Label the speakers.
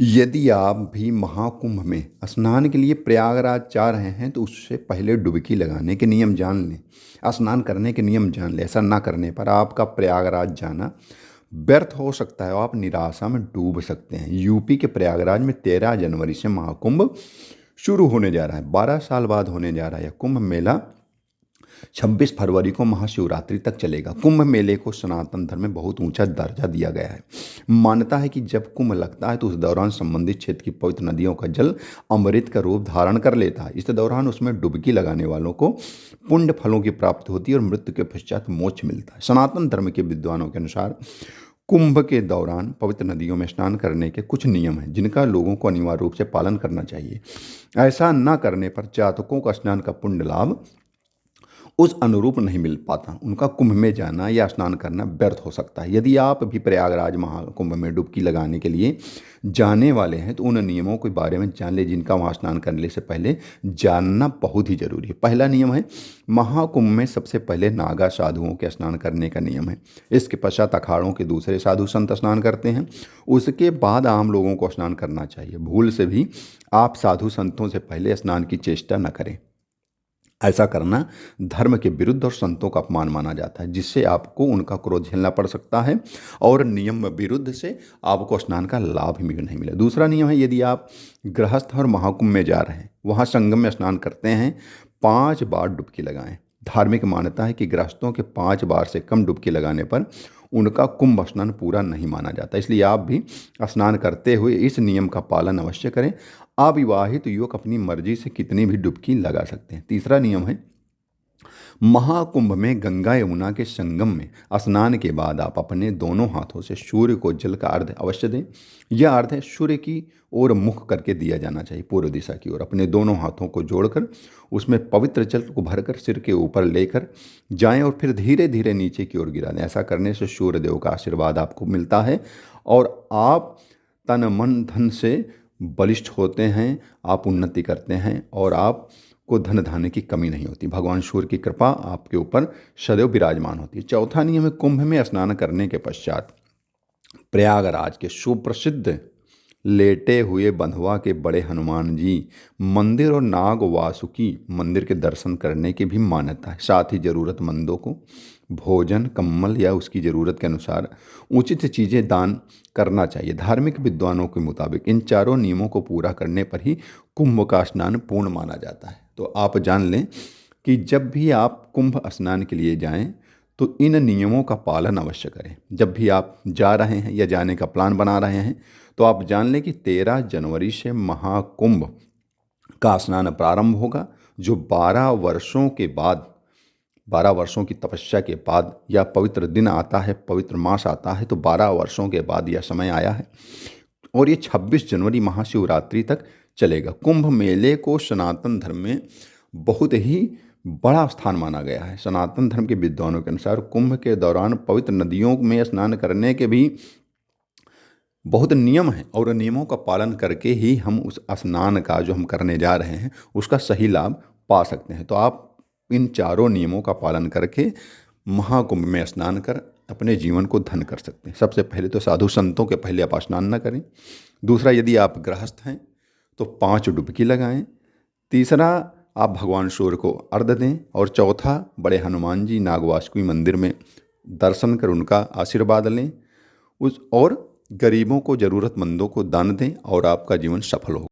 Speaker 1: यदि आप भी महाकुंभ में स्नान के लिए प्रयागराज जा रहे हैं तो उससे पहले डुबकी लगाने के नियम जान लें। स्नान करने के नियम जान लें। ऐसा ना करने पर आपका प्रयागराज जाना व्यर्थ हो सकता है और आप निराशा में डूब सकते हैं। यूपी के प्रयागराज में 13 जनवरी से महाकुंभ शुरू होने जा रहा है। 12 साल बाद होने जा रहा है यह कुंभ मेला। 26 फरवरी को महाशिवरात्रि तक चलेगा। कुंभ मेले को सनातन धर्म में बहुत ऊंचा दर्जा दिया गया है। मान्यता है कि जब कुंभ लगता है तो उस दौरान संबंधित क्षेत्र की पवित्र नदियों का जल अमृत का रूप धारण कर लेता है। इस दौरान उसमें डुबकी लगाने वालों को पुण्य फलों की प्राप्ति होती है और मृत्यु के पश्चात मोक्ष मिलता है। सनातन धर्म के विद्वानों के अनुसार कुंभ के दौरान पवित्र नदियों में स्नान करने के कुछ नियम हैं जिनका लोगों को अनिवार्य रूप से पालन करना चाहिए। ऐसा न करने पर जातकों का स्नान का पुण्य लाभ उस अनुरूप नहीं मिल पाता। उनका कुंभ में जाना या स्नान करना व्यर्थ हो सकता है। यदि आप भी प्रयागराज महाकुंभ में डुबकी लगाने के लिए जाने वाले हैं तो उन नियमों के बारे में जान लें जिनका वहाँ स्नान करने से पहले जानना बहुत ही जरूरी है। पहला नियम है, महाकुंभ में सबसे पहले नागा साधुओं के स्नान करने का नियम है। इसके पश्चात अखाड़ों के दूसरे साधु संत स्नान करते हैं। उसके बाद आम लोगों को स्नान करना चाहिए। भूल से भी आप साधु संतों से पहले स्नान की चेष्टा न करें। ऐसा करना धर्म के विरुद्ध और संतों का अपमान माना जाता है, जिससे आपको उनका क्रोध झेलना पड़ सकता है और नियम विरुद्ध से आपको स्नान का लाभ भी नहीं मिले। दूसरा नियम है, यदि आप गृहस्थ और महाकुंभ में जा रहे हैं, वहाँ संगम में स्नान करते हैं, 5 बार डुबकी लगाएं। धार्मिक मान्यता है कि गृहस्थों के 5 बार से कम डुबकी लगाने पर उनका कुंभ स्नान पूरा नहीं माना जाता। इसलिए आप भी स्नान करते हुए इस नियम का पालन अवश्य करें। अविवाहित युवक अपनी मर्जी से कितनी भी डुबकी लगा सकते हैं। तीसरा नियम है, महाकुंभ में गंगा यमुना के संगम में स्नान के बाद आप अपने दोनों हाथों से सूर्य को जल का अर्घ्य अवश्य दें। यह अर्घ्य सूर्य की ओर मुख करके दिया जाना चाहिए, पूर्व दिशा की ओर। अपने दोनों हाथों को जोड़कर उसमें पवित्र जल को भरकर सिर के ऊपर लेकर जाएं और फिर धीरे धीरे नीचे की ओर गिरा दें। ऐसा करने से सूर्य देव का आशीर्वाद आपको मिलता है और आप तन मन धन से बलिष्ठ होते हैं, आप उन्नति करते हैं और आप को धन धान्य की कमी नहीं होती। भगवान सूर्य की कृपा आपके ऊपर सदैव विराजमान होती है। चौथा नियम है, कुंभ में स्नान करने के पश्चात प्रयागराज के सुप्रसिद्ध लेटे हुए बंधुआ के बड़े हनुमान जी मंदिर और नाग वासुकी मंदिर के दर्शन करने की भी मान्यता है। साथ ही ज़रूरतमंदों को भोजन, कम्बल या उसकी ज़रूरत के अनुसार उचित चीज़ें दान करना चाहिए। धार्मिक विद्वानों के मुताबिक इन चारों नियमों को पूरा करने पर ही कुंभ का स्नान पूर्ण माना जाता है। तो आप जान लें कि जब भी आप कुंभ स्नान के लिए जाएं तो इन नियमों का पालन अवश्य करें। जब भी आप जा रहे हैं या जाने का प्लान बना रहे हैं तो आप जान लें कि 13 जनवरी से महाकुंभ का स्नान प्रारंभ होगा, जो 12 वर्षों की तपस्या के बाद यह पवित्र दिन आता है, पवित्र मास आता है। तो 12 वर्षों के बाद यह समय आया है और ये 26 जनवरी महाशिवरात्रि तक चलेगा। कुंभ मेले को सनातन धर्म में बहुत ही बड़ा स्थान माना गया है। सनातन धर्म के विद्वानों के अनुसार कुंभ के दौरान पवित्र नदियों में स्नान करने के भी बहुत नियम हैं और नियमों का पालन करके ही हम उस स्नान का जो हम करने जा रहे हैं उसका सही लाभ पा सकते हैं। तो आप इन चारों नियमों का पालन करके महाकुंभ में स्नान कर अपने जीवन को धन्य कर सकते हैं। सबसे पहले तो साधु संतों के पहले आप स्नान न करें। दूसरा, यदि आप गृहस्थ हैं तो 5 डुबकी लगाएं। तीसरा, आप भगवान सूर्य को अर्घ्य दें और चौथा, बड़े हनुमान जी नागवासुकी मंदिर में दर्शन कर उनका आशीर्वाद लें। उस और गरीबों को, ज़रूरतमंदों को दान दें और आपका जीवन सफल होगा।